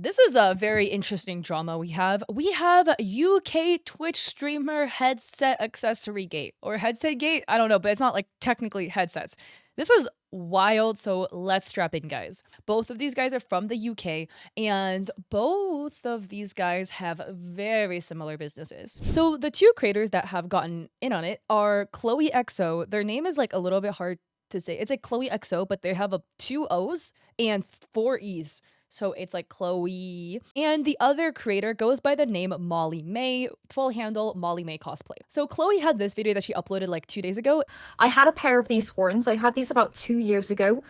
This is a very interesting drama we have. We have UK Twitch streamer headset accessory gate or headset gate. I don't know, but it's not like technically headsets. This is wild. So let's strap in, guys. Both of these guys are from the UK, and both of these guys have very similar businesses. So the two creators that have gotten in on it are Chloe XO. Their name is like a little bit hard to say. It's like Chloe XO, but they have two O's and four E's. So it's like Chloe. And the other creator goes by the name Molly May, full handle Molly May Cosplay. So Chloe had this video that she uploaded like 2 days ago. I had a pair of these horns. I had these about 2 years ago.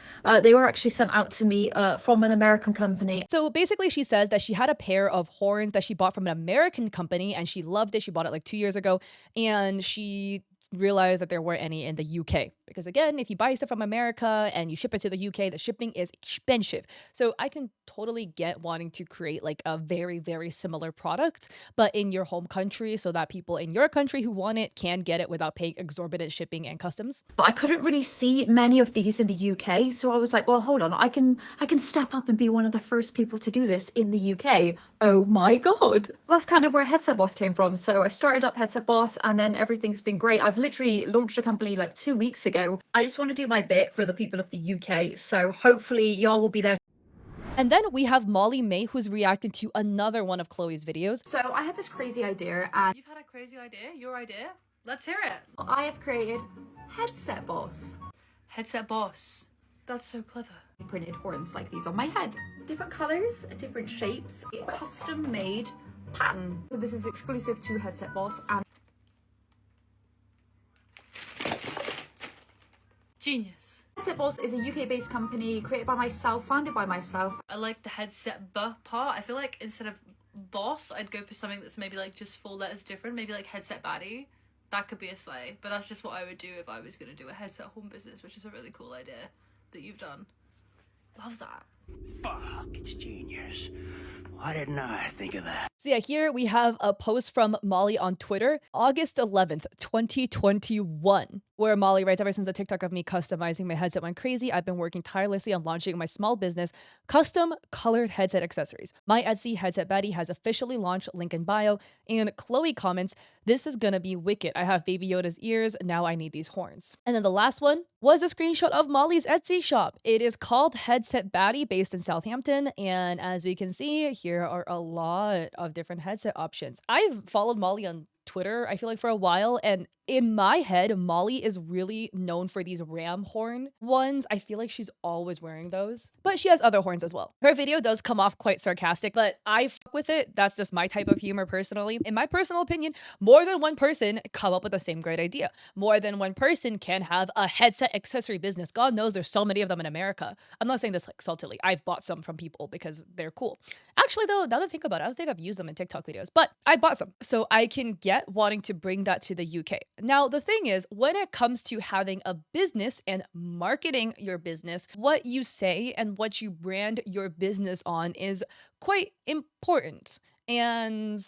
They were actually sent out to me from an American company. So basically she says that she had a pair of horns that she bought from an American company and she loved it. She bought it like 2 years ago and she realized that there weren't any in the UK. Because again, if you buy stuff from America and you ship it to the UK, the shipping is expensive. So I can totally get wanting to create like a very, very similar product, but in your home country so that people in your country who want it can get it without paying exorbitant shipping and customs. But I couldn't really see many of these in the UK. So I was like, well, hold on. I can step up and be one of the first people to do this in the UK. Oh my God. That's kind of where Headset Boss came from. So I started up Headset Boss and then everything's been great. I've literally launched a company like 2 weeks ago. I just want to do my bit for the people of the UK, so hopefully y'all will be there. And then we have Molly May, who's reacting to another one of Chloe's videos. So I had this crazy idea, and you've had a crazy idea? Your idea? Let's hear it. I have created Headset Boss. Headset Boss. That's so clever. I printed horns like these on my head. Different colours, different shapes, a custom made pattern. So this is exclusive to Headset Boss and genius. Headset Boss is a UK-based company created by myself, founded by myself. I like the headset part. I feel like instead of boss, I'd go for something that's maybe like just 4 letters different. Maybe like headset baddie. That could be a sleigh. But that's just what I would do if I was going to do a headset home business, which is a really cool idea that you've done. Love that. Fuck, it's genius. Why didn't I think of that? So yeah, here we have a post from Molly on Twitter, August 11th, 2021, where Molly writes, ever since the TikTok of me customizing my headset went crazy, I've been working tirelessly on launching my small business, custom colored headset accessories. My Etsy Headset Baddie has officially launched, link in bio. And Chloe comments, this is gonna be wicked. I have Baby Yoda's ears, now I need these horns. And then the last one was a screenshot of Molly's Etsy shop. It is called Headset Baddie, based in Southampton. And as we can see, here are a lot of different headset options. I've followed Molly on Twitter, I feel like, for a while, and in my head, Molly is really known for these ram horn ones. I feel like she's always wearing those, but she has other horns as well. Her video does come off quite sarcastic, but I fuck with it. That's just my type of humor personally. In my personal opinion, more than one person come up with the same great idea. More than one person can have a headset accessory business. God knows there's so many of them in America. I'm not saying this like saltily. I've bought some from people because they're cool. Actually though, now that I think about it, I don't think I've used them in TikTok videos, but I bought some. So I can get wanting to bring that to the UK. Now, the thing is, when it comes to having a business and marketing your business, what you say and what you brand your business on is quite important. And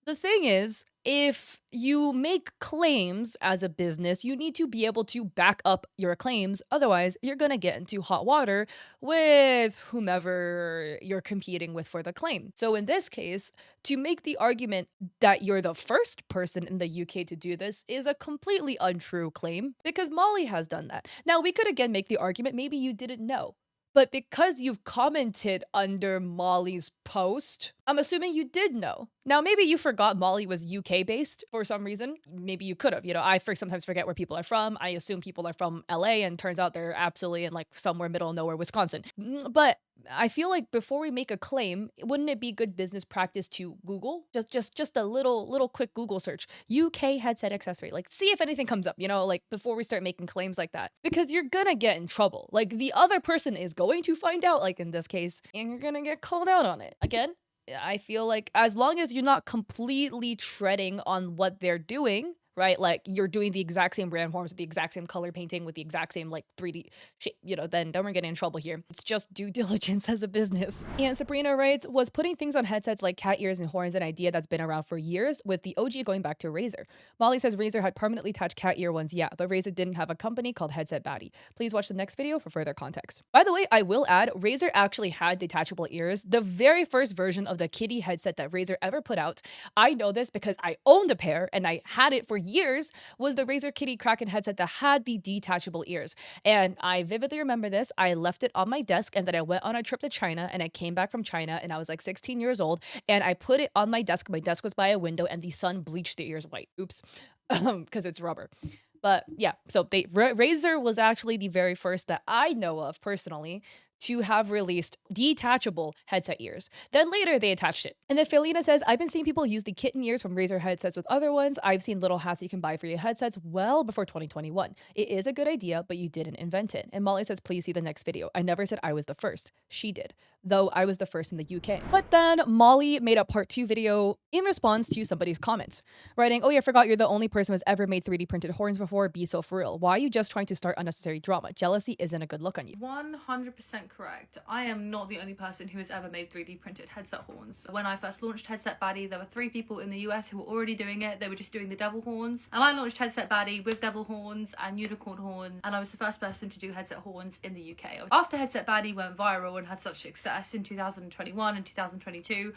the thing is, if you make claims as a business, you need to be able to back up your claims. Otherwise, you're going to get into hot water with whomever you're competing with for the claim. So in this case, to make the argument that you're the first person in the UK to do this is a completely untrue claim because Molly has done that. Now, we could again make the argument maybe you didn't know. But because you've commented under Molly's post, I'm assuming you did know. Now, maybe you forgot Molly was UK based for some reason. Maybe you could have, I sometimes forget where people are from. I assume people are from LA and turns out they're absolutely in like somewhere middle of nowhere, Wisconsin. But I feel like before we make a claim, wouldn't it be good business practice to Google? Just a little quick Google search, UK headset accessory, like see if anything comes up, like before we start making claims like that, because you're gonna get in trouble. Like the other person is going to find out, like in this case, and you're gonna get called out on it. Again, I feel like as long as you're not completely treading on what they're doing, right? Like you're doing the exact same brand forms with the exact same color painting with the exact same like 3D shape, then we're getting in trouble here. It's just due diligence as a business. And Sabrina writes, was putting things on headsets like cat ears and horns an idea that's been around for years, with the OG going back to Razer. Molly says Razer had permanently attached cat ear ones, yeah, but Razer didn't have a company called Headset Baddie. Please watch the next video for further context. By the way, I will add, Razer actually had detachable ears. The very first version of the kitty headset that Razer ever put out, I know this because I owned a pair and I had it for years, was the Razer Kitty Kraken headset that had the detachable ears. And I vividly remember this. I left it on my desk and then I went on a trip to China and I came back from China and I was like 16 years old and I put it on my desk. My desk was by a window and the sun bleached the ears white. Oops. Because it's rubber. But yeah, so Razer was actually the very first that I know of personally to have released detachable headset ears. Then later they attached it. And then Felina says, I've been seeing people use the kitten ears from Razer headsets with other ones. I've seen little hats you can buy for your headsets well before 2021. It is a good idea, but you didn't invent it. And Molly says, please see the next video. I never said I was the first. She did, though I was the first in the UK. But then Molly made a part 2 video in response to somebody's comment, writing, oh yeah, I forgot you're the only person who's ever made 3D printed horns before. Be so for real. Why are you just trying to start unnecessary drama? Jealousy isn't a good look on you. 100% correct. I am not the only person who has ever made 3D printed headset horns. When I first launched Headset Baddie, there were 3 people in the US who were already doing it. They were just doing the devil horns. And I launched Headset Baddie with devil horns and unicorn horns, and I was the first person to do headset horns in the UK. After Headset Baddie went viral and had such success in 2021 and 2022,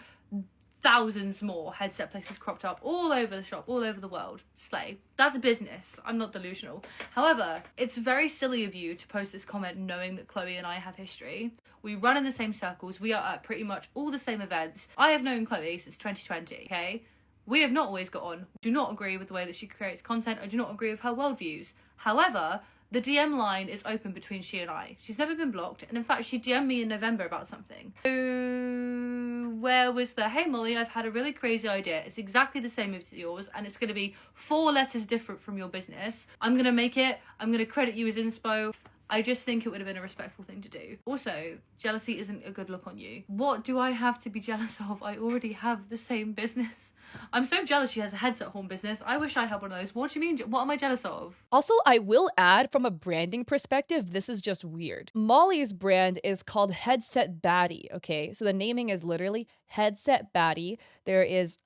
thousands more headset places cropped up all over the shop, all over the world. Slay. That's a business. I'm not delusional. However, it's very silly of you to post this comment knowing that Chloe and I have history. We run in the same circles. We are at pretty much all the same events. I have known Chloe since 2020, okay? We have not always got on. I do not agree with the way that she creates content. I do not agree with her worldviews. However, the DM line is open between she and I. She's never been blocked. And in fact, she DM'd me in November about something. So where was the, hey Molly, I've had a really crazy idea. It's exactly the same as yours. And it's going to be 4 letters different from your business. I'm going to make it. I'm going to credit you as inspo. I just think it would have been a respectful thing to do. Also, jealousy isn't a good look on you. What do I have to be jealous of? I already have the same business. I'm so jealous she has a headset horn business. I wish I had one of those. What do you mean? What am I jealous of? Also, I will add, from a branding perspective, this is just weird. Molly's brand is called Headset Baddie, okay? So the naming is literally Headset Baddie. There is,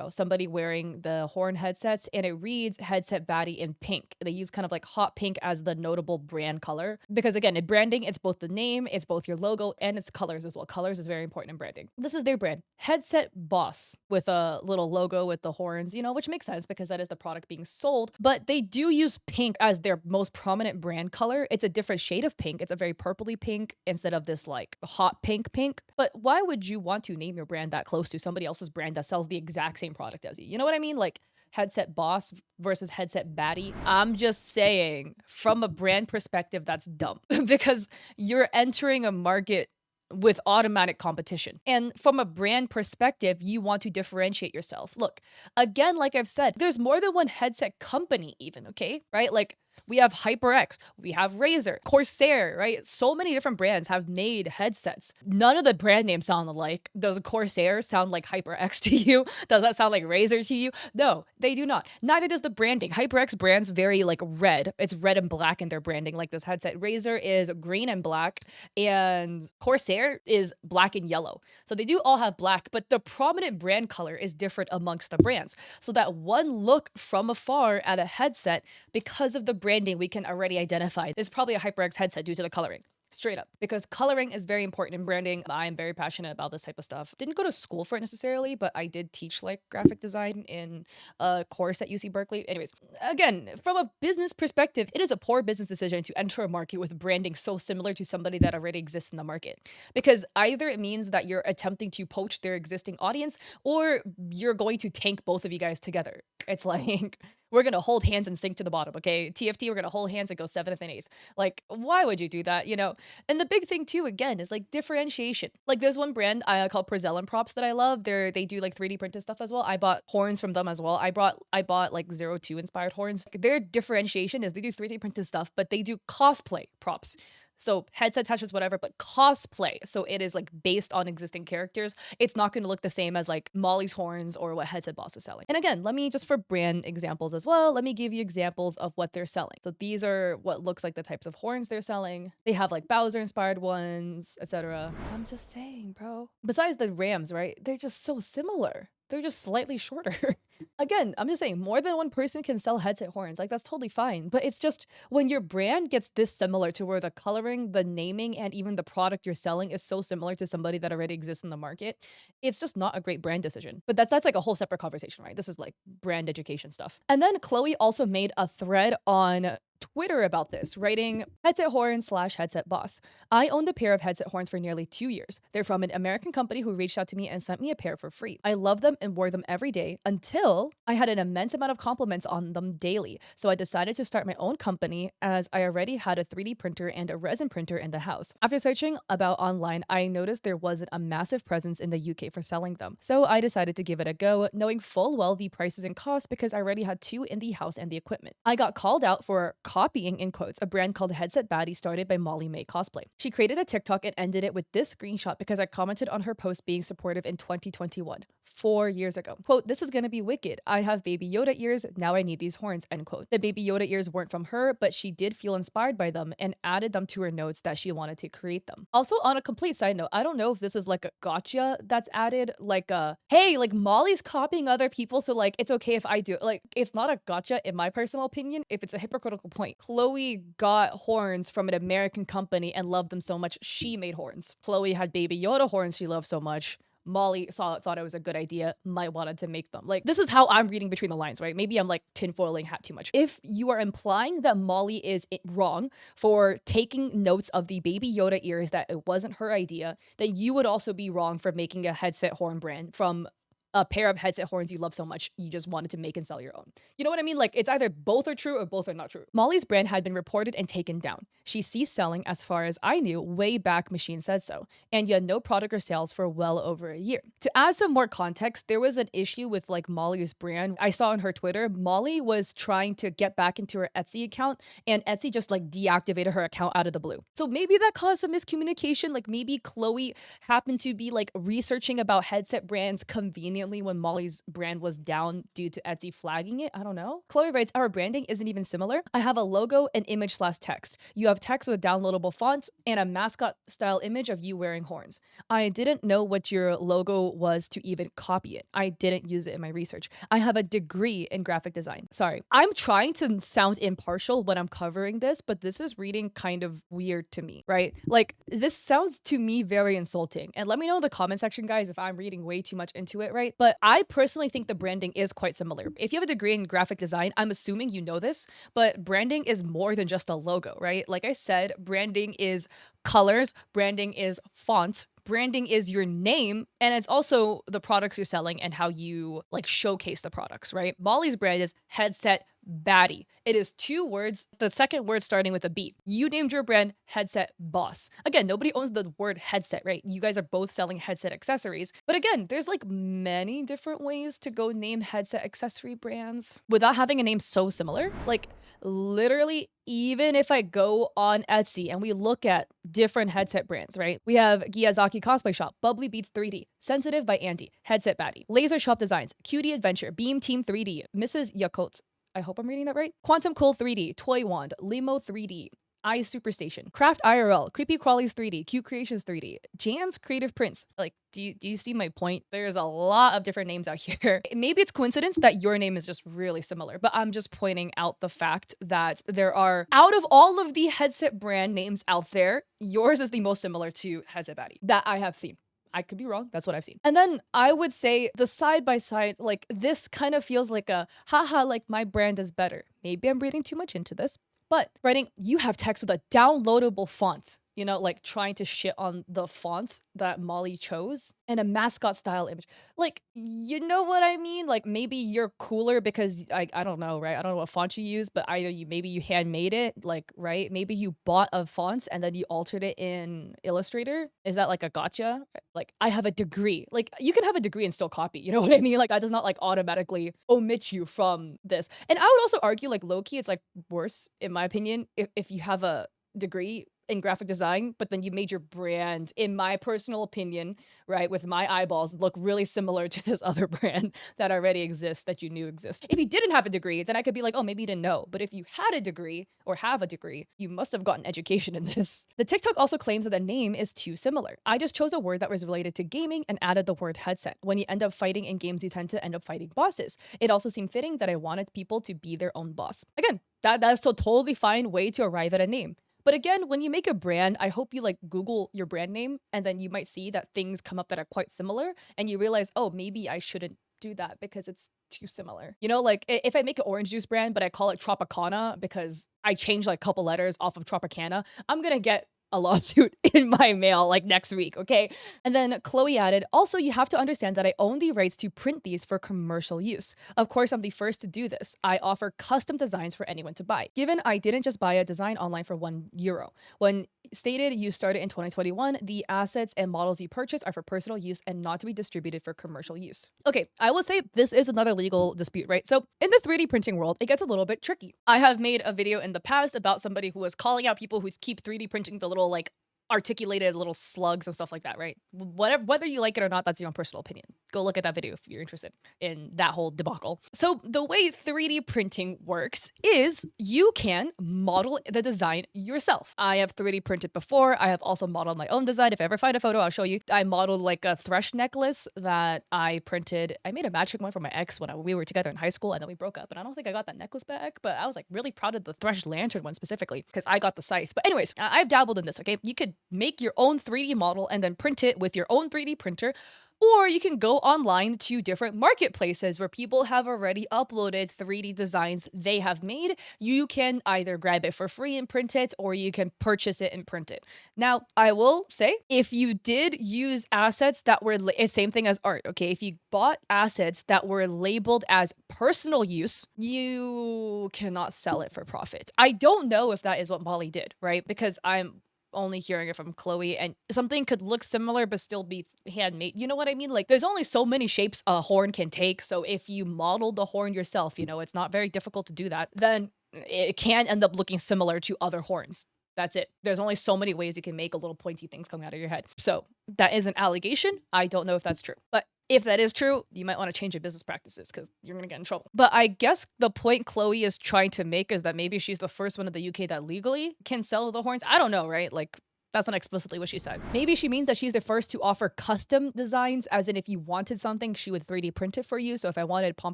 somebody wearing the horn headsets, and it reads Headset Baddie in pink. They use kind of like hot pink as the notable brand color. Because again, in branding, it's both the name, it's both your logo, and it's colors as well. Colors is very important in branding. This is their brand, Headset Boss, with a little logo with the horns, which makes sense because that is the product being sold. But they do use pink as their most prominent brand color. It's a different shade of pink. It's a very purpley pink instead of this like hot pink. But why would you want to name your brand that close to somebody else's brand that sells the exact same product as you? You know what I mean? Like Headset Boss versus Headset Baddie. I'm just saying, from a brand perspective, that's dumb because you're entering a market with automatic competition. And from a brand perspective, you want to differentiate yourself. Look, again, like I've said, there's more than one headset company even, okay? Right? Like we have HyperX, we have Razer, Corsair, right? So many different brands have made headsets. None of the brand names sound alike. Does Corsair sound like HyperX to you? Does that sound like Razer to you? No, they do not. Neither does the branding. HyperX brands very like red. It's red and black in their branding, like this headset. Razer is green and black, and Corsair is black and yellow. So they do all have black, but the prominent brand color is different amongst the brands. So that one look from afar at a headset, because of the branding, we can already identify this is probably a HyperX headset due to the coloring. Straight up, because coloring is very important in branding. I'm very passionate about this type of stuff. Didn't go to school for it necessarily, but I did teach like graphic design in a course at UC Berkeley. Anyways, again, from a business perspective, it is a poor business decision to enter a market with branding so similar to somebody that already exists in the market. Because either it means that you're attempting to poach their existing audience, or you're going to tank both of you guys together. It's like, we're going to hold hands and sink to the bottom, okay? TFT, we're going to hold hands and go 7th and 8th. Like, why would you do that, And the big thing, too, again, is, like, differentiation. Like, there's one brand called Porzellan Props that I love. They do, like, 3D printed stuff as well. I bought horns from them as well. I bought like, 02 inspired horns. Their differentiation is they do 3D printed stuff, but they do cosplay props. So headset attachments, whatever, but cosplay. So it is like based on existing characters. It's not going to look the same as like Molly's horns or what Headset Boss is selling. And again, let me just for brand examples as well, let me give you examples of what they're selling. So these are what looks like the types of horns they're selling. They have like Bowser inspired ones, etc. I'm just saying, bro. Besides the Rams, right? They're just so similar. They're just slightly shorter. Again, I'm just saying more than one person can sell headset horns. Like that's totally fine. But it's just when your brand gets this similar to where the coloring, the naming, and even the product you're selling is so similar to somebody that already exists in the market, it's just not a great brand decision. But that's like a whole separate conversation, right? This is like brand education stuff. And then Chloe also made a thread on Twitter about this, writing headset horn / headset boss. I owned a pair of headset horns for nearly 2 years. They're from an American company who reached out to me and sent me a pair for free. I love them and wore them every day until I had an immense amount of compliments on them daily. So I decided to start my own company as I already had a 3D printer and a resin printer in the house. After searching about online, I noticed there wasn't a massive presence in the UK for selling them. So I decided to give it a go, knowing full well the prices and costs because I already had 2 in the house and the equipment. I got called out for copying, in quotes, a brand called Headset Baddie started by Molly May Cosplay. She created a TikTok and ended it with this screenshot because I commented on her post being supportive in 2021, 4 years ago. Quote, "This is gonna be wicked. I have Baby Yoda ears. Now I need these horns," end quote. The Baby Yoda ears weren't from her, but she did feel inspired by them and added them to her notes that she wanted to create them. Also, on a complete side note, I don't know if this is like a gotcha that's added, like a, hey, like Molly's copying other people, so like it's okay if I do it. Like, it's not a gotcha in my personal opinion if it's a hypocritical point. Chloe got horns from an American company and loved them so much, she made horns. Chloe had Baby Yoda horns she loved so much. Molly thought it was a good idea, might wanted to make them. Like, this is how I'm reading between the lines, right? Maybe I'm like tinfoiling hat too much. If you are implying that Molly is wrong for taking notes of the Baby Yoda ears, that it wasn't her idea, then you would also be wrong for making a headset horn brand from a pair of headset horns you love so much you just wanted to make and sell your own. You know what I mean? Like, it's either both are true or both are not true. Molly's brand had been reported and taken down. She ceased selling, as far as I knew, way back Machine said so, and you had no product or sales for well over a year. To add some more context, there was an issue with like Molly's brand. I saw on her Twitter, Molly was trying to get back into her Etsy account and Etsy just like deactivated her account out of the blue. So maybe that caused some miscommunication. Like maybe Chloe happened to be like researching about headset brands conveniently when Molly's brand was down due to Etsy flagging it. I don't know. Chloe writes, "Our branding isn't even similar. I have a logo, an image / text. You have text with a downloadable font and a mascot style image of you wearing horns. I didn't know what your logo was to even copy it. I didn't use it in my research. I have a degree in graphic design." Sorry. I'm trying to sound impartial when I'm covering this, but this is reading kind of weird to me, right? Like, this sounds to me very insulting. And let me know in the comment section, guys, if I'm reading way too much into it, right? But I personally think the branding is quite similar. If you have a degree in graphic design, I'm assuming you know this, but branding is more than just a logo, right? Like I said, branding is colors, branding is font, branding is your name, and it's also the products you're selling and how you like showcase the products, right? Molly's brand is Headset Baddie. It is 2 words, the second word starting with a B. You named your brand Headset Boss. Again, nobody owns the word headset, right? You guys are both selling headset accessories. But again, there's like many different ways to go name headset accessory brands without having a name so similar. Like, literally, even if I go on Etsy and we look at different headset brands, right? We have Giyazaki Cosplay Shop, Bubbly Beats 3D, Sensitive by Andy, Headset Baddie, Laser Shop Designs, Cutie Adventure, Beam Team 3D, Mrs. Yakult, I hope I'm reading that right, Quantum Cool 3D, Toy Wand, Limo 3D, I Superstation, Craft IRL, Creepy Crawlies 3D, Cute Creations 3D, Jan's Creative Prints. Like, do you see my point? There's a lot of different names out here. Maybe it's coincidence that your name is just really similar, but I'm just pointing out the fact that there are, out of all of the headset brand names out there, yours is the most similar to Headset Baddie that I have seen. I could be wrong. That's what I've seen. And then I would say the side by side, like this kind of feels like a haha, like my brand is better. Maybe I'm reading too much into this, but writing, you have text with a downloadable font, you know, like trying to shit on the fonts that Molly chose, and a mascot style image. Like, you know what I mean? Like, maybe you're cooler because I don't know, right? I don't know what font you use, but either maybe you handmade it, like, right? Maybe you bought a font and then you altered it in Illustrator. Is that like a gotcha? Like, I have a degree. Like, you can have a degree and still copy. You know what I mean? Like, that does not like automatically omit you from this. And I would also argue, like, low-key, it's like worse, in my opinion, if you have a degree in graphic design, but then you made your brand, in my personal opinion, right, with my eyeballs, look really similar to this other brand that already exists that you knew exists. If you didn't have a degree, then I could be like, oh, maybe you didn't know. But if you had a degree or have a degree, you must have gotten education in this. The TikTok also claims that the name is too similar. I just chose a word that was related to gaming and added the word headset. When you end up fighting in games, you tend to end up fighting bosses. It also seemed fitting that I wanted people to be their own boss. Again, that's a totally fine way to arrive at a name. But again, when you make a brand, I hope you like Google your brand name and then you might see that things come up that are quite similar and you realize, oh, maybe I shouldn't do that because it's too similar. You know, like if I make an orange juice brand, but I call it Tropicana because I changed like a couple letters off of Tropicana, I'm gonna get a lawsuit in my mail like next week, okay? And then Chloe added, also, you have to understand that I own the rights to print these for commercial use. Of course, I'm the first to do this. I offer custom designs for anyone to buy. Given I didn't just buy a design online for €1. When stated you started in 2021, the assets and models you purchase are for personal use and not to be distributed for commercial use. Okay, I will say this is another legal dispute, right? So in the 3D printing world, it gets a little bit tricky. I have made a video in the past about somebody who was calling out people who keep 3D printing the little like articulated little slugs and stuff like that, right? Whether you like it or not, that's your own personal opinion. Go look at that video if you're interested in that whole debacle. So the way 3D printing works is you can model the design yourself. I have 3D printed before. I have also modeled my own design. If I ever find a photo, I'll show you. I modeled like a thrush necklace that I printed. I made a matching one for my ex when we were together in high school and then we broke up. And I don't think I got that necklace back, but I was like really proud of the thrush lantern one specifically because I got the scythe. But anyways, I've dabbled in this, okay? You could make your own 3D model and then print it with your own 3D printer. Or you can go online to different marketplaces where people have already uploaded 3D designs they have made. You can either grab it for free and print it, or you can purchase it and print it. Now, I will say, if you did use assets that were, it's same thing as art, okay? If you bought assets that were labeled as personal use, you cannot sell it for profit. I don't know if that is what Molly did, right? Because I'm only hearing it from Chloe, and something could look similar but still be handmade. You know what I mean? Like there's only so many shapes a horn can take. So if you model the horn yourself, you know, it's not very difficult to do that. Then it can end up looking similar to other horns. That's it. There's only so many ways you can make a little pointy things coming out of your head. So that is an allegation. I don't know if that's true, but if that is true, you might want to change your business practices because you're going to get in trouble. But I guess the point Chloe is trying to make is that maybe she's the first one in the UK that legally can sell the horns. I don't know, right? Like, that's not explicitly what she said. Maybe she means that she's the first to offer custom designs, as in if you wanted something, she would 3D print it for you. So if I wanted Pom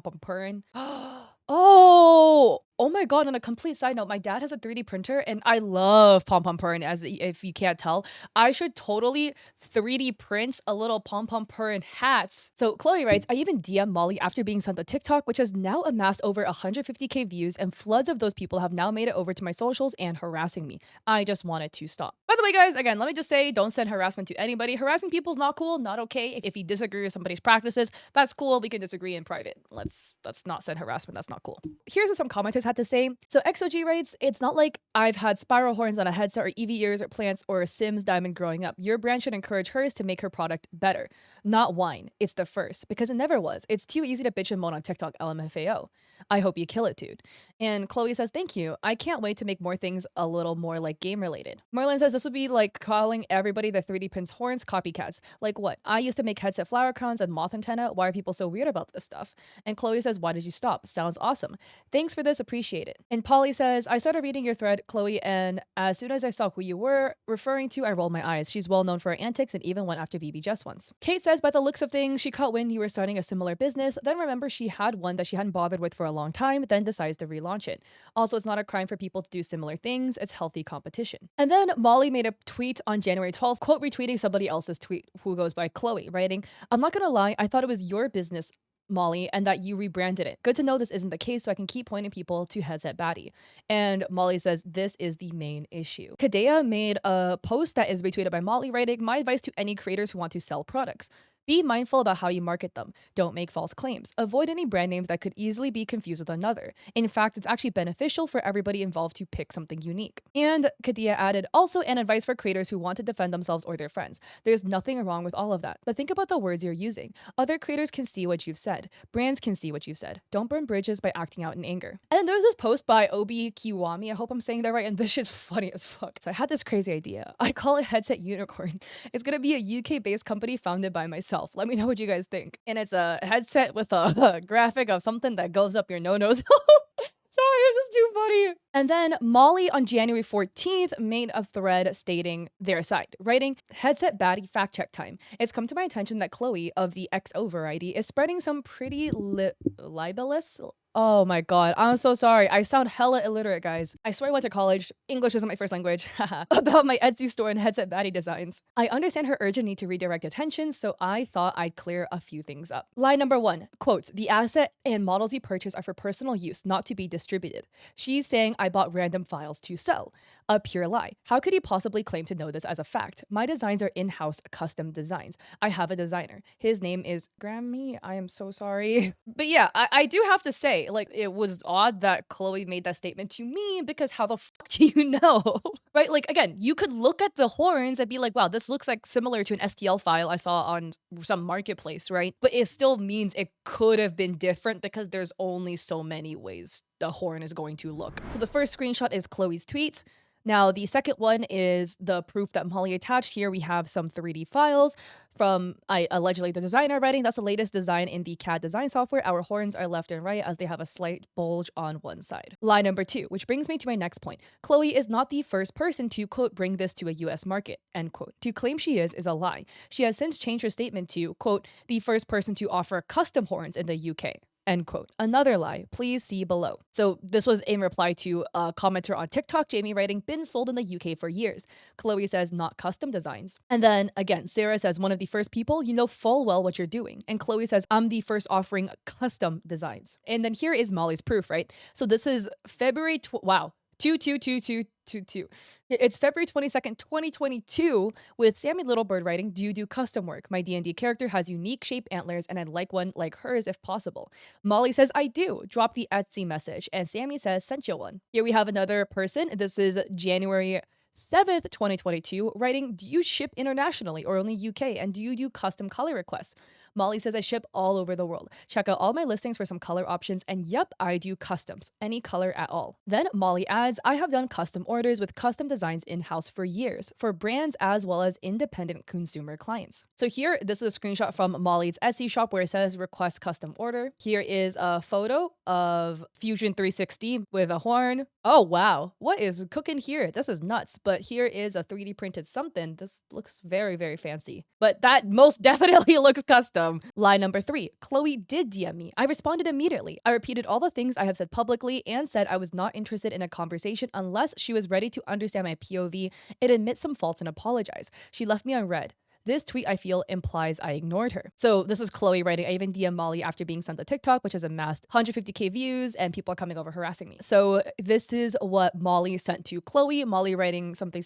Pom Purin, oh my god, on a complete side note, my dad has a 3D printer and I love Pom Pom Purin, as if you can't tell. I should totally 3D print a little Pom Pom Purin hats. So Chloe writes, I even DM Molly after being sent the TikTok, which has now amassed over 150k views, and floods of those people have now made it over to my socials and harassing me. I just wanted to stop. By the way, guys, again, let me just say, don't send harassment to anybody. Harassing people is not cool, not okay. If you disagree with somebody's practices, that's cool. We can disagree in private. Let's not send harassment. That's not cool. Here's what some commenters had to say. So XOG writes, it's not like I've had spiral horns on a headset or EV ears or plants or a Sims diamond growing up. Your brand should encourage hers to make her product better, not whine. It's the first, because it never was. It's too easy to bitch and moan on TikTok, LMFAO. I hope you kill it, dude. And Chloe says, thank you. I can't wait to make more things a little more like game related. Merlin says, this would be like calling everybody that 3D prints horns copycats. Like what? I used to make headset flower crowns and moth antenna. Why are people so weird about this stuff? And Chloe says, why did you stop? Sounds awesome. Thanks for this. Appreciate it. And Polly says, I started reading your thread, Chloe, and as soon as I saw who you were referring to, I rolled my eyes. She's well known for her antics and even went after BB just once. Kate says, by the looks of things, she caught wind you were starting a similar business, then remember she had one that she hadn't bothered with for a long time, then decides to relaunch it. Also, it's not a crime for people to do similar things. It's healthy competition. And then Molly made a tweet on January 12th, quote, retweeting somebody else's tweet who goes by Chloe, writing, I'm not gonna lie, I thought it was your business, Molly, and that you rebranded it. Good to know this isn't the case so I can keep pointing people to Headset Baddie. And Molly says, this is the main issue. Kadea made a post that is retweeted by Molly, writing, my advice to any creators who want to sell products. Be mindful about how you market them. Don't make false claims. Avoid any brand names that could easily be confused with another. In fact, it's actually beneficial for everybody involved to pick something unique. And Katia added, also an advice for creators who want to defend themselves or their friends. There's nothing wrong with all of that, but think about the words you're using. Other creators can see what you've said. Brands can see what you've said. Don't burn bridges by acting out in anger. And then there's this post by Obi Kiwami, I hope I'm saying that right, and this shit's funny as fuck. So I had this crazy idea. I call it Headset Unicorn. It's gonna be a UK-based company founded by myself. Let me know what you guys think. And it's a headset with a graphic of something that goes up your no-nos. Sorry, it's just too funny. And then Molly on January 14th made a thread stating their side, writing, headset baddie fact check time. It's come to my attention that Chloe of the XO variety is spreading some pretty libelous. Oh my god, I'm so sorry. I sound hella illiterate, guys. I swear I went to college. English isn't my first language. About my Etsy store and headset baddie designs. I understand her urgent need to redirect attention, so I thought I'd clear a few things up. Line number 1, quotes, the asset and models you purchase are for personal use, not to be distributed. She's saying I bought random files to sell. A pure lie. How could he possibly claim to know this as a fact? My designs are in-house custom designs. I have a designer. His name is Grammy. I am so sorry. But yeah, I do have to say, like, it was odd that Chloe made that statement to me because how the fuck do you know? Right? Like, again, you could look at the horns and be like, wow, this looks like similar to an STL file I saw on some marketplace, right? But it still means it could have been different because there's only so many ways the horn is going to look. So the first screenshot is Chloe's tweet. Now, the second one is the proof that Molly attached. Here we have some 3D files from allegedly the designer writing. That's the latest design in the CAD design software. Our horns are left and right as they have a slight bulge on one side. Line number 2, which brings me to my next point. Chloe is not the first person to, quote, bring this to a US market, end quote. To claim she is a lie. She has since changed her statement to, quote, the first person to offer custom horns in the UK. End quote. Another lie. Please see below. So this was in reply to a commenter on TikTok, Jamie writing, been sold in the UK for years. Chloe says, not custom designs. And then again, Sarah says, one of the first people, you know full well what you're doing. And Chloe says, I'm the first offering custom designs. And then here is Molly's proof, right? So this is February, wow. 22222. It's February 22nd, 2022 with Sammy Littlebird writing, do you do custom work? My D&D character has unique shaped antlers and I'd like one like hers if possible. Molly says, I do. Drop the Etsy message. And Sammy says, sent you one. Here we have another person. This is January 7th, 2022, writing, do you ship internationally or only UK? And do you do custom color requests? Molly says, I ship all over the world. Check out all my listings for some color options. And yep, I do customs, any color at all. Then Molly adds, I have done custom orders with custom designs in-house for years, for brands as well as independent consumer clients. So here, this is a screenshot from Molly's Etsy shop where it says request custom order. Here is a photo of Fusion 360 with a horn. Oh, wow. What is cooking here? This is nuts. But here is a 3D printed something. This looks very, very fancy. But that most definitely looks custom. Line number 3, Chloe did DM me. I responded immediately. I repeated all the things I have said publicly and said I was not interested in a conversation unless she was ready to understand my POV and admit some faults and apologize. She left me on red. This tweet, I feel, implies I ignored her. So this is Chloe writing, I even DM Molly after being sent to TikTok, which has amassed 150k views and people are coming over harassing me. So this is what Molly sent to Chloe. Molly writing something,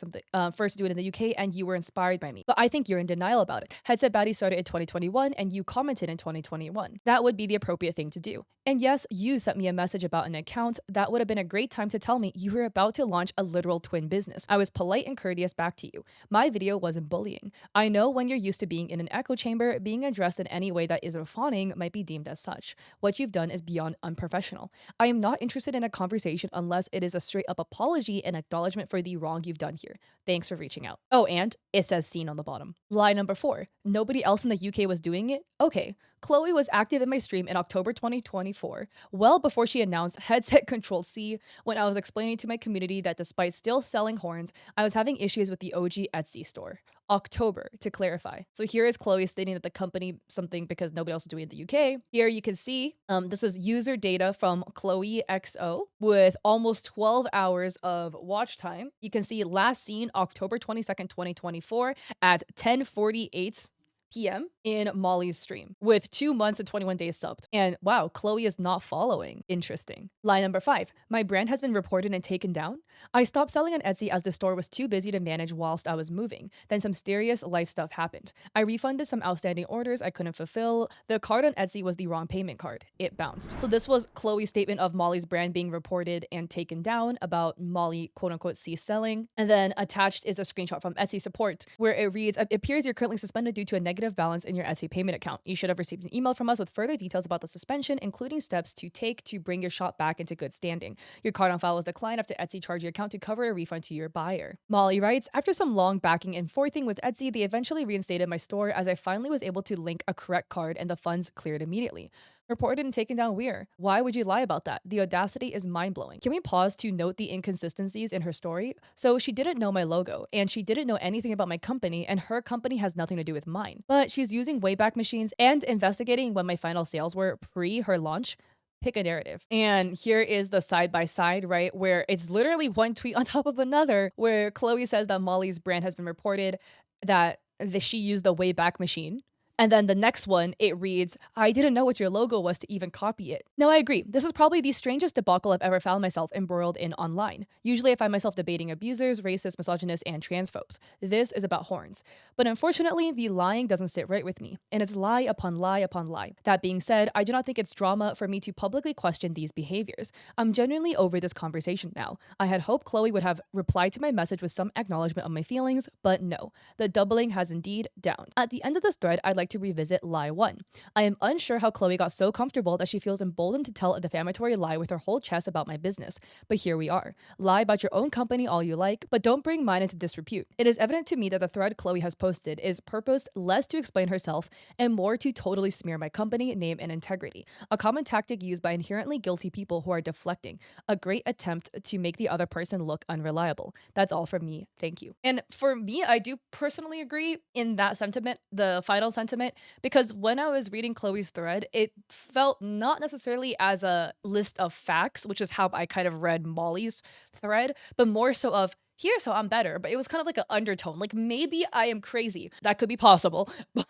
first do it in the UK and you were inspired by me. But I think you're in denial about it. Headset Baddie started in 2021 and you commented in 2021. That would be the appropriate thing to do. And yes, you sent me a message about an account. That would have been a great time to tell me you were about to launch a literal twin business. I was polite and courteous back to you. My video wasn't bullying. I know when you're used to being in an echo chamber, being addressed in any way that isn't fawning might be deemed as such. What you've done is beyond unprofessional. I am not interested in a conversation unless it is a straight up apology and acknowledgement for the wrong you've done here. Thanks for reaching out. Oh, and it says seen on the bottom. Lie number 4. Nobody else in the UK was doing it? Okay. Chloe was active in my stream in October 2024, well before she announced Headset Control C, when I was explaining to my community that despite still selling horns, I was having issues with the OG Etsy store. October, to clarify. So here is Chloe stating that the company something because nobody else is doing it in the UK. Here you can see this is user data from Chloe XO with almost 12 hours of watch time. You can see last seen October 22nd, 2024 at 10:48 p.m. in Molly's stream with 2 months and 21 days subbed. And wow, Chloe is not following. Interesting. Lie number 5. My brand has been reported and taken down. I stopped selling on Etsy as the store was too busy to manage whilst I was moving. Then some mysterious life stuff happened. I refunded some outstanding orders I couldn't fulfill. The card on Etsy was the wrong payment card. It bounced. So this was Chloe's statement of Molly's brand being reported and taken down about Molly quote unquote cease selling. And then attached is a screenshot from Etsy support where it reads, "It appears you're currently suspended due to a negative balance in your Etsy payment account. You should have received an email from us with further details about the suspension, including steps to take to bring your shop back into good standing. Your card on file was declined after Etsy charged your account to cover a refund to your buyer." Molly writes, "After some long backing and forthing with Etsy, they eventually reinstated my store as I finally was able to link a correct card and the funds cleared immediately. Reported and taken down where? Why would you lie about that? The audacity is mind-blowing." Can we pause to note the inconsistencies in her story? So she didn't know my logo, and she didn't know anything about my company, and her company has nothing to do with mine. But she's using Wayback Machines and investigating when my final sales were pre her launch. Pick a narrative. And here is the side-by-side, right? Where it's literally one tweet on top of another, where Chloe says that Molly's brand has been reported, that she used the Wayback Machine. And then the next one, it reads, "I didn't know what your logo was to even copy it." Now, I agree. This is probably the strangest debacle I've ever found myself embroiled in online. Usually I find myself debating abusers, racists, misogynists, and transphobes. This is about horns. But unfortunately, the lying doesn't sit right with me. And it's lie upon lie upon lie. That being said, I do not think it's drama for me to publicly question these behaviors. I'm genuinely over this conversation now. I had hoped Chloe would have replied to my message with some acknowledgement of my feelings, but no. The doubling has indeed downed. At the end of this thread, I'd like to revisit lie 1. I am unsure how Chloe got so comfortable that she feels emboldened to tell a defamatory lie with her whole chest about my business. But here we are. Lie about your own company all you like, but don't bring mine into disrepute. It is evident to me that the thread Chloe has posted is purposed less to explain herself and more to totally smear my company, name, and integrity. A common tactic used by inherently guilty people who are deflecting. A great attempt to make the other person look unreliable. That's all from me. Thank you. And for me, I do personally agree in that sentiment, the final sentiment, because when I was reading Chloe's thread, it felt not necessarily as a list of facts, which is how I kind of read Molly's thread, but more so of, here's how I'm better. But it was kind of like an undertone. Like, maybe I am crazy. That could be possible. But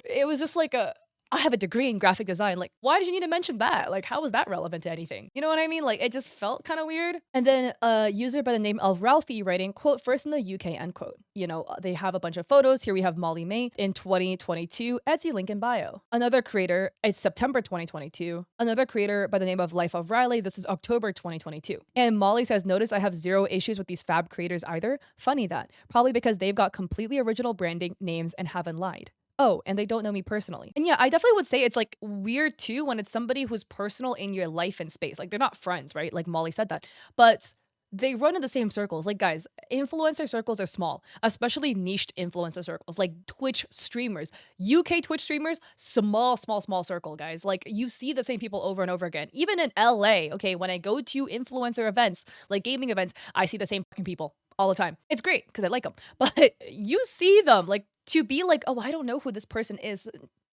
it was just like I have a degree in graphic design. Like, why did you need to mention that? Like, how was that relevant to anything? You know what I mean? Like, it just felt kind of weird. And then a user by the name of Ralphie writing, quote, "First in the UK," end quote. You know, they have a bunch of photos. Here we have Molly May in 2022, Etsy link in bio. Another creator, it's September 2022. Another creator by the name of Life of Riley, this is October 2022. And Molly says, "Notice I have zero issues with these fab creators either. Funny that. Probably because they've got completely original branding, names, and haven't lied. Oh, and they don't know me personally." And yeah, I definitely would say it's like weird too when it's somebody who's personal in your life and space. Like, they're not friends, right? Like Molly said that. But they run in the same circles. Like, guys, influencer circles are small, especially niched influencer circles, like Twitch streamers. UK Twitch streamers, small circle, guys. Like, you see the same people over and over again. Even in LA, okay, when I go to influencer events, like gaming events, I see the same fucking people all the time. It's great because I like them. But you see them, like, to be like, oh, I don't know who this person is.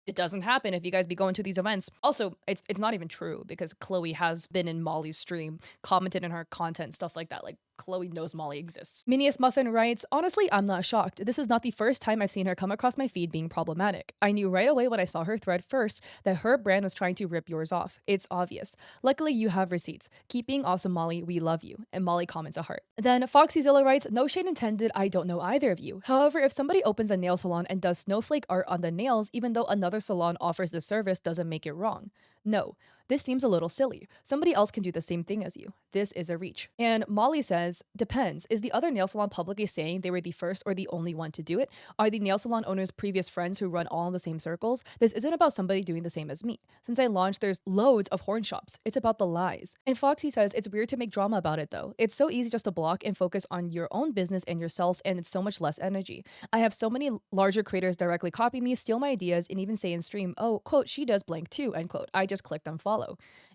It doesn't happen if you guys be going to these events. Also, it's not even true because Chloe has been in Molly's stream, commented in her content, stuff like that. Like, Chloe knows Molly exists. Minius Muffin writes, "Honestly, I'm not shocked. This is not the first time I've seen her come across my feed being problematic. I knew right away when I saw her thread first that her brand was trying to rip yours off. It's obvious. Luckily, you have receipts. Keep being awesome, Molly. We love you." And Molly comments a heart. Then Foxyzilla writes, "No shade intended. I don't know either of you. However, if somebody opens a nail salon and does snowflake art on the nails, even though another salon offers the service, doesn't make it wrong. No. This seems a little silly. Somebody else can do the same thing as you. This is a reach." And Molly says, "Depends. Is the other nail salon publicly saying they were the first or the only one to do it? Are the nail salon owners previous friends who run all in the same circles? This isn't about somebody doing the same as me. Since I launched, there's loads of horn shops. It's about the lies." And Foxy says, "It's weird to make drama about it though. It's so easy just to block and focus on your own business and yourself, and it's so much less energy. I have so many larger creators directly copy me, steal my ideas, and even say in stream, oh, quote, she does blank too, end quote. I just clicked unfollow."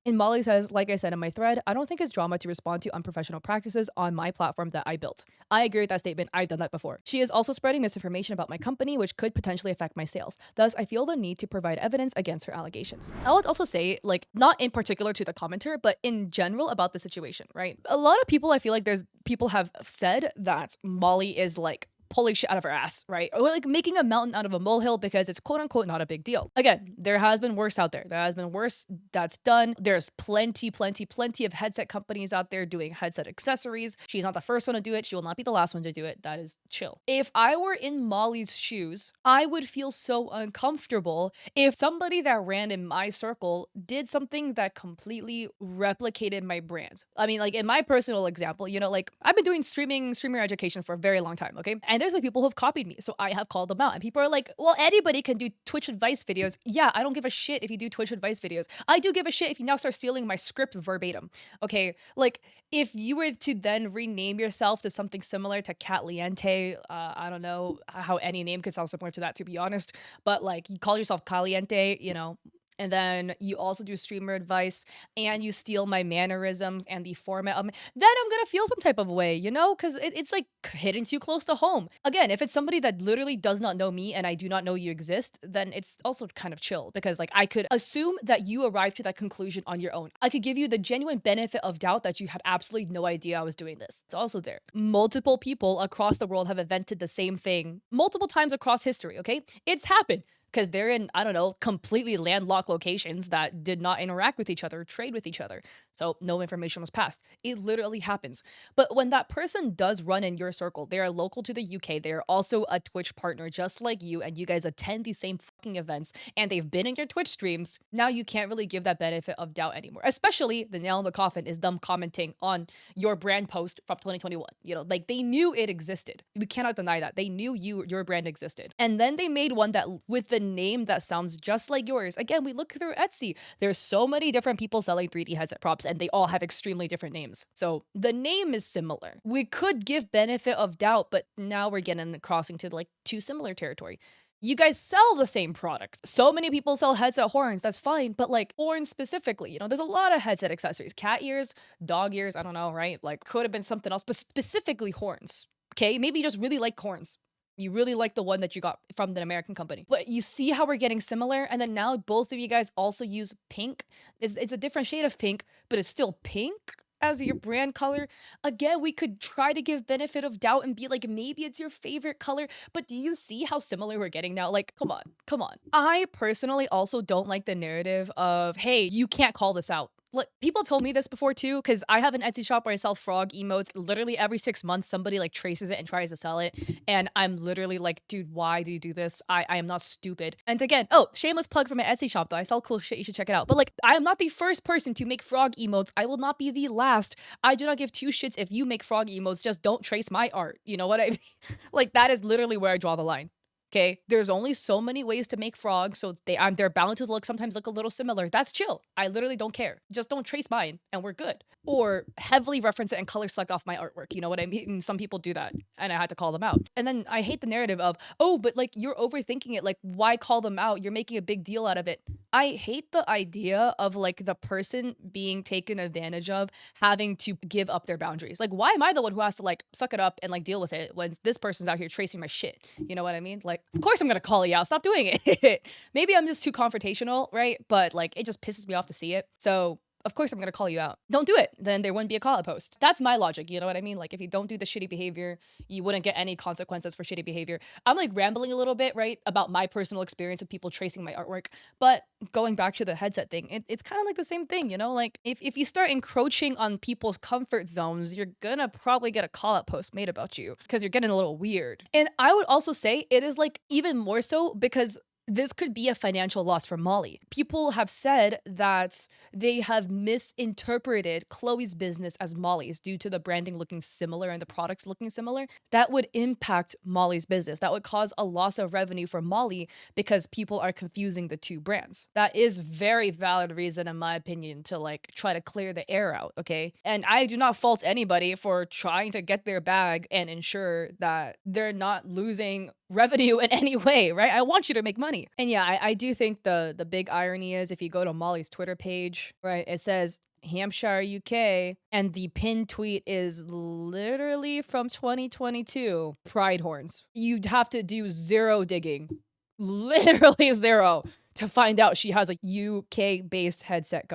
And Molly says, "Like I said in my thread, I don't think it's drama to respond to unprofessional practices on my platform that I built. I agree with that statement. I've done that before. She is also spreading misinformation about my company, which could potentially affect my sales. Thus, I feel the need to provide evidence against her allegations." I would also say, like, not in particular to the commenter, but in general about the situation, right? A lot of people, I feel like people have said that Molly is like pulling shit out of her ass, right? Or like making a mountain out of a molehill because it's quote unquote not a big deal. Again, there has been worse out there. There has been worse that's done. There's plenty of headset companies out there doing headset accessories. She's not the first one to do it. She will not be the last one to do it. That is chill. If I were in Molly's shoes, I would feel so uncomfortable if somebody that ran in my circle did something that completely replicated my brand. I mean, like in my personal example, you know, like I've been doing streamer education for a very long time, okay? And there's people who have copied me, so I have called them out. And people are like, well, anybody can do Twitch advice videos. Yeah, I don't give a shit if you do Twitch advice videos. I do give a shit if you now start stealing my script verbatim, okay? Like, if you were to then rename yourself to something similar to Catliente, I don't know how any name could sound similar to that, to be honest, but like you call yourself Caliente, you know, and then you also do streamer advice and you steal my mannerisms and the format of me, then I'm gonna feel some type of way, you know, because it's like hitting too close to home. Again, if it's somebody that literally does not know me and I do not know you exist, then it's also kind of chill because like I could assume that you arrived to that conclusion on your own. I could give you the genuine benefit of doubt that you had absolutely no idea I was doing this. It's also there. Multiple people across the world have invented the same thing multiple times across history, okay? It's happened. Because they're in, I don't know, completely landlocked locations that did not interact with each other or trade with each other. So no information was passed. It literally happens. But when that person does run in your circle, they are local to the UK. They are also a Twitch partner just like you, and you guys attend the same fucking events, and they've been in your Twitch streams. Now you can't really give that benefit of doubt anymore. Especially the nail in the coffin is them commenting on your brand post from 2021. You know, like they knew it existed. We cannot deny that. They knew your brand existed. And then they made one that with the name that sounds just like yours. Again, we look through Etsy. There's so many different people selling 3D headset props and they all have extremely different names. So the name is similar. We could give benefit of doubt, but now we're getting crossing to like too similar territory. You guys sell the same product. So many people sell headset horns, that's fine, but like horns specifically, you know, there's a lot of headset accessories. Cat ears, dog ears, I don't know, right? Like could have been something else, but specifically horns. Okay, maybe you just really like horns. You really like the one that you got from the American company. But you see how we're getting similar? And then now both of you guys also use pink. It's a different shade of pink, but it's still pink as your brand color. Again, we could try to give benefit of doubt and be like, maybe it's your favorite color. But do you see how similar we're getting now? Like, come on. I personally also don't like the narrative of, hey, you can't call this out. Look, people have told me this before too, because I have an Etsy shop where I sell frog emotes. Literally every 6 months, somebody like traces it and tries to sell it. And I'm literally like, dude, why do you do this? I am not stupid. And again, oh, shameless plug for my Etsy shop though. I sell cool shit. You should check it out. But like, I am not the first person to make frog emotes. I will not be the last. I do not give two shits if you make frog emotes. Just don't trace my art. You know what I mean? Like, that is literally where I draw the line. Okay, there's only so many ways to make frogs, so they're bound to sometimes look a little similar. That's chill. I literally don't care. Just don't trace mine, and we're good. Or heavily reference it and color select off my artwork. You know what I mean? Some people do that, and I had to call them out. And then I hate the narrative of, oh, but like you're overthinking it. Like, why call them out? You're making a big deal out of it. I hate the idea of like the person being taken advantage of having to give up their boundaries. Like, why am I the one who has to like suck it up and like deal with it when this person's out here tracing my shit? You know what I mean? Like, of course I'm gonna call you out. Stop doing it. Maybe I'm just too confrontational, right? But like, it just pisses me off to see it. So of course I'm gonna call you out. Don't do it. Then there wouldn't be a call out post. That's my logic. You know what I mean? Like if you don't do the shitty behavior, you wouldn't get any consequences for shitty behavior. I'm like rambling a little bit, right? About my personal experience of people tracing my artwork. But going back to the headset thing, it's kind of like the same thing, you know? Like if you start encroaching on people's comfort zones, you're gonna probably get a call out post made about you because you're getting a little weird. And I would also say it is like even more so because this could be a financial loss for Molly. People have said that they have misinterpreted Chloe's business as Molly's due to the branding looking similar and the products looking similar. That would impact Molly's business. That would cause a loss of revenue for Molly because people are confusing the two brands. That is very valid reason, in my opinion, to like try to clear the air out, okay? And I do not fault anybody for trying to get their bag and ensure that they're not losing revenue in any way, right? I want you to make money. And yeah, I do think the big irony is if you go to Molly's Twitter page, right, it says Hampshire, UK, and the pinned tweet is literally from 2022. Pride horns. You'd have to do zero digging, literally zero, to find out she has a UK-based headset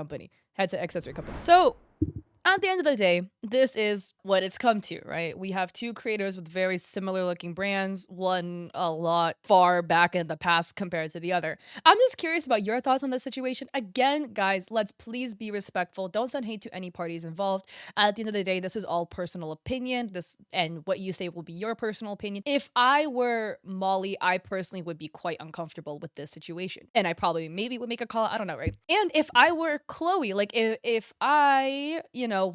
accessory company. So at the end of the day, this is what it's come to, right? We have two creators with very similar looking brands, one a lot far back in the past compared to the other. I'm just curious about your thoughts on this situation. Again, guys, let's please be respectful. Don't send hate to any parties involved. At the end of the day, this is all personal opinion. This and what you say will be your personal opinion. If I were Molly, I personally would be quite uncomfortable with this situation. And I probably maybe would make a call. I don't know, right? And if I were Chloe, like if I,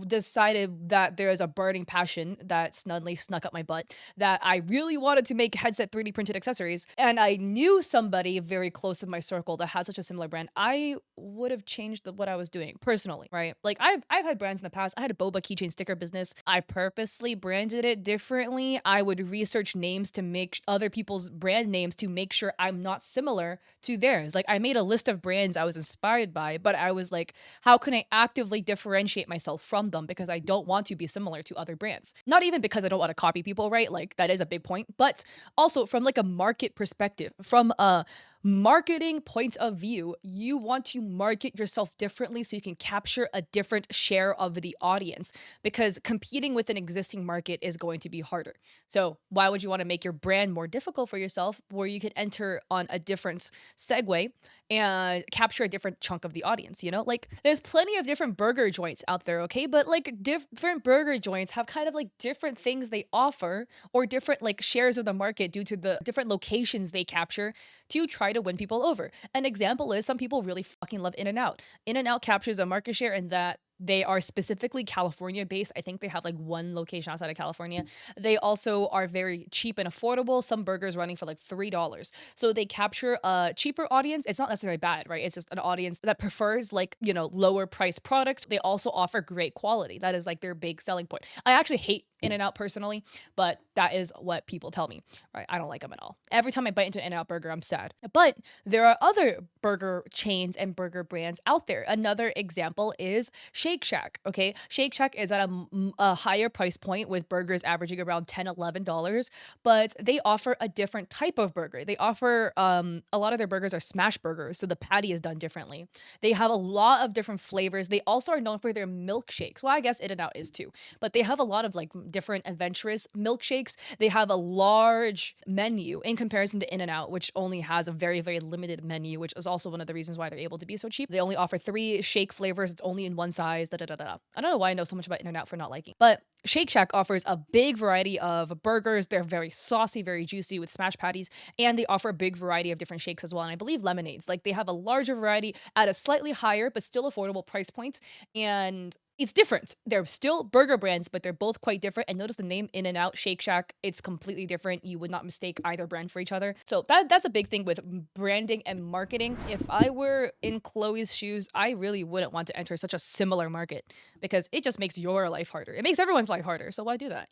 decided that there is a burning passion that suddenly snuck up my butt, that I really wanted to make headset 3D printed accessories, and I knew somebody very close in my circle that had such a similar brand, I would have changed what I was doing personally, right? Like I've had brands in the past. I had a boba keychain sticker business. I purposely branded it differently. I would research names to make other people's brand names to make sure I'm not similar to theirs. Like I made a list of brands I was inspired by, but I was like, how can I actively differentiate myself from them, because I don't want to be similar to other brands. Not even because I don't want to copy people, right? Like that is a big point, but also from like a market perspective, from a marketing point of view, you want to market yourself differently so you can capture a different share of the audience, because competing with an existing market is going to be harder. So why would you want to make your brand more difficult for yourself where you could enter on a different segue and capture a different chunk of the audience, Like there's plenty of different burger joints out there, okay? But like different burger joints have kind of like different things they offer, or different like shares of the market due to the different locations they capture to try to win people over. An example is some people really fucking love In-N-Out. In-N-Out captures a market share in that they are specifically California based. I think they have like one location outside of California. They also are very cheap and affordable. Some burgers running for like $3. So they capture a cheaper audience. It's not necessarily bad, right? It's just an audience that prefers like, lower price products. They also offer great quality. That is like their big selling point. I actually hate In-N-Out personally, but that is what people tell me, right? I don't like them at all. Every time I bite into an In-N-Out burger, I'm sad. But there are other burger chains and burger brands out there. Another example is Shake Shack, okay? Shake Shack is at a higher price point with burgers averaging around $10, $11, but they offer a different type of burger. They offer, a lot of their burgers are smash burgers, so the patty is done differently. They have a lot of different flavors. They also are known for their milkshakes. Well, I guess In-N-Out is too, but they have a lot of like different adventurous milkshakes. They have a large menu in comparison to In-N-Out, which only has a very, very limited menu, which is also one of the reasons why they're able to be so cheap. They only offer 3 shake flavors. It's only in one size. I don't know why I know so much about In-N-Out for not liking, but Shake Shack offers a big variety of burgers. They're very saucy, very juicy with smash patties, and they offer a big variety of different shakes as well. And I believe lemonades. Like they have a larger variety at a slightly higher but still affordable price point. And it's different. They're still burger brands, but they're both quite different. And notice the name In-N-Out, Shake Shack, it's completely different. You would not mistake either brand for each other. So that's a big thing with branding and marketing. If I were in Chloe's shoes, I really wouldn't want to enter such a similar market, because it just makes your life harder. It makes everyone's life harder. So why do that,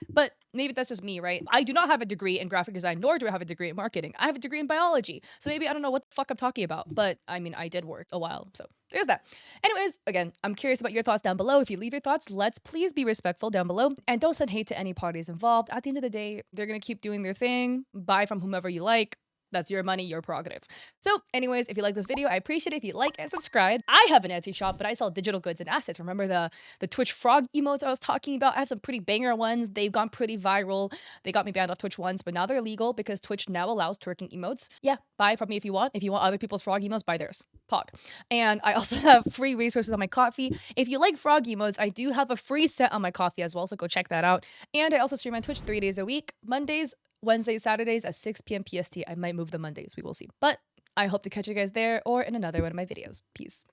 But maybe that's just me, right? I do not have a degree in graphic design, nor do I have a degree in marketing. I have a degree in biology. So maybe I don't know what the fuck I'm talking about. But I mean, I did work a while. So there's that. Anyways, again, I'm curious about your thoughts down below. If you leave your thoughts, let's please be respectful down below. And don't send hate to any parties involved. At the end of the day, they're going to keep doing their thing. Buy from whomever you like. That's your money, your prerogative. So anyways, if you like this video, I appreciate it if you like and subscribe. I have an Etsy shop, but I sell digital goods and assets. Remember the Twitch frog emotes I was talking about? I have some pretty banger ones. They've gone pretty viral. They got me banned off Twitch once, but now they're legal because Twitch now allows twerking emotes. Yeah, buy from me if you want. If you want other people's frog emotes, buy theirs. Pog. And I also have free resources on my Ko-fi. If you like frog emotes, I do have a free set on my Ko-fi as well, so go check that out. And I also stream on Twitch 3 days a week, Mondays, Wednesdays, Saturdays at 6 p.m. PST. I might move the Mondays. We will see. But I hope to catch you guys there or in another one of my videos. Peace.